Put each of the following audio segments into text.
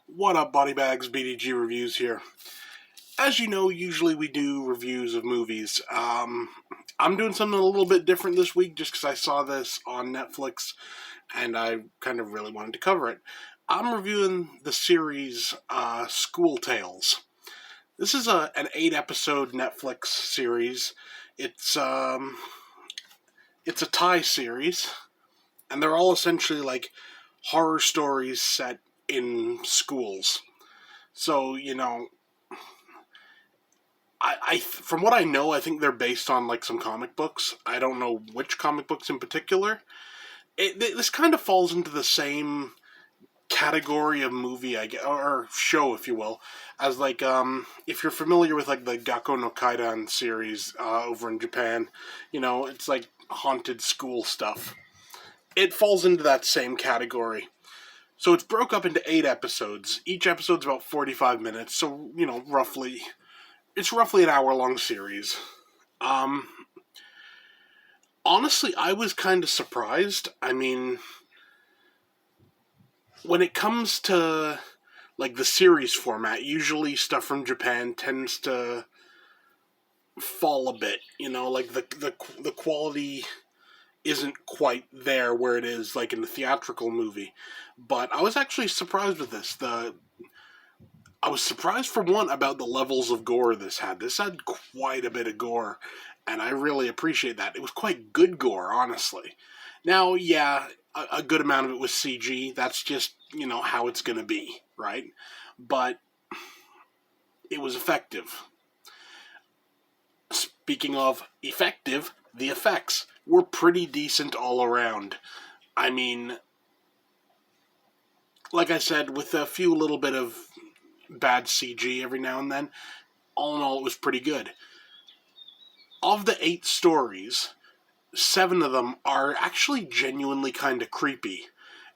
What up, Body Bags? BDG Reviews here. As you know, usually we do reviews of movies. I'm doing something a little bit different this week just because I saw this on Netflix and I kind of really wanted to cover it. I'm reviewing the series School Tales. This is an 8-episode Netflix series. It's a Thai series, and they're all essentially like horror stories set in schools. So, from what I know, I think they're based on like some comic books. I don't know which comic books in particular. This kind of falls into the same category of movie, I guess, or show, if you will, as like if you're familiar with like the Gakko no Kaidan series over in Japan, it's like haunted school stuff. It falls into that same category. So it's broke up into 8 episodes. Each episode's about 45 minutes, so it's roughly an hour-long series. Um, Honestly, I was kind of surprised. I mean, when it comes to like the series format, usually stuff from Japan tends to fall a bit. Like the quality isn't quite there where it is like in the theatrical movie. But I was actually surprised with this. I was surprised, for one, about the levels of gore this had. This had quite a bit of gore, and I really appreciate that. It was quite good gore, honestly. Now, yeah, a good amount of it was CG. That's just, how it's going to be, right? But it was effective. Speaking of effective, the effects were pretty decent all around. I mean, like I said, with a few little bit of bad CG every now and then, all in all, it was pretty good. Of the 8 stories, 7 of them are actually genuinely kind of creepy.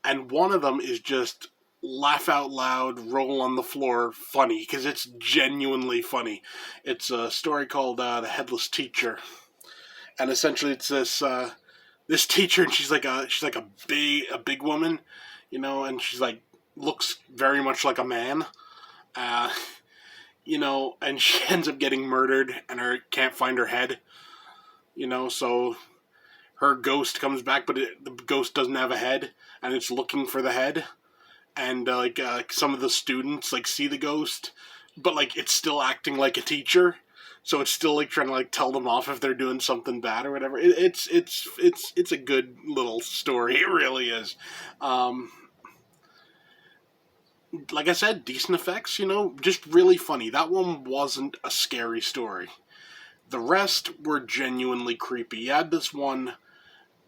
And one of them is just laugh out loud, roll on the floor funny, because it's genuinely funny. It's a story called The Headless Teacher. And essentially it's this teacher, and she's like a big woman, and she's like looks very much like a man. Uh, and she ends up getting murdered and can't find her head, so her ghost comes back, but the ghost doesn't have a head, and it's looking for the head, and some of the students like see the ghost, but like it's still acting like a teacher, so it's still like trying to like tell them off if they're doing something bad or whatever. It's a good little story. It really is. Like I said, decent effects, just really funny. That one wasn't a scary story. The rest were genuinely creepy. You had this one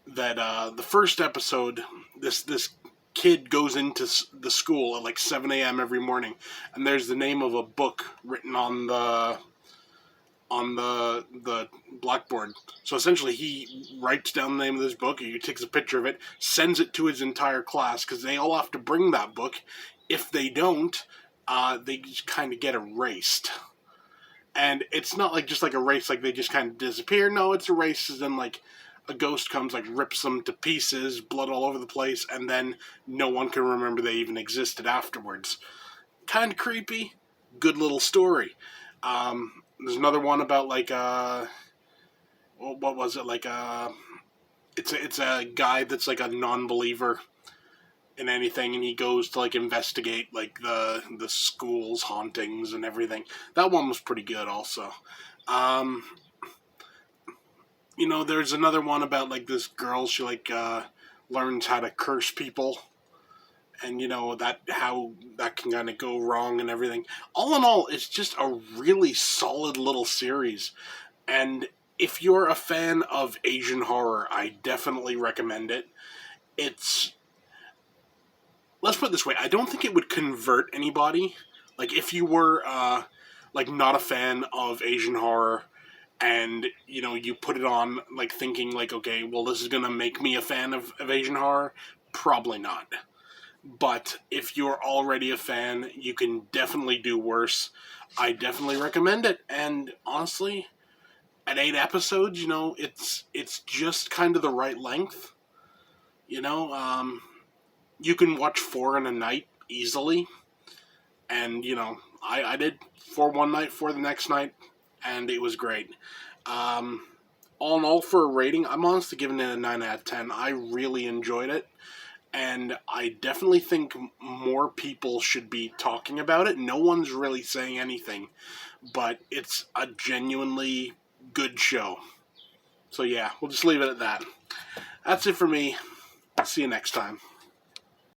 that, the first episode, this kid goes into the school at like 7 a.m. every morning, and there's the name of a book written on the blackboard. So essentially, he writes down the name of this book, he takes a picture of it, sends it to his entire class, because they all have to bring that book. If they don't, they just kind of get erased. And it's not like just like erased, like they just kind of disappear. No, it's erased as in like a ghost comes, like rips them to pieces, blood all over the place, and then no one can remember they even existed afterwards. Kind of creepy. Good little story. There's another one about like what was it, like it's a guy that's like a non-believer in anything, and he goes to like investigate like the school's hauntings and everything. That one was pretty good also. There's another one about like this girl, she like learns how to curse people, and that how that can kind of go wrong and everything. All in all, it's just a really solid little series, and if you're a fan of Asian horror, I definitely recommend it. It's Let's put it this way, I don't think it would convert anybody. Like, if you were, like, not a fan of Asian horror, and, you put it on, like, thinking, like, okay, well, this is gonna make me a fan of Asian horror, probably not. But if you're already a fan, you can definitely do worse. I definitely recommend it, and honestly, at 8 episodes, it's just kind of the right length. You know, you can watch 4 in a night easily. And, you know, I did for one night, for the next night, and it was great. All in all, for a rating, I'm honestly giving it a 9 out of 10. I really enjoyed it, and I definitely think more people should be talking about it. No one's really saying anything, but it's a genuinely good show. So yeah, we'll just leave it at that. That's it for me. See you next time.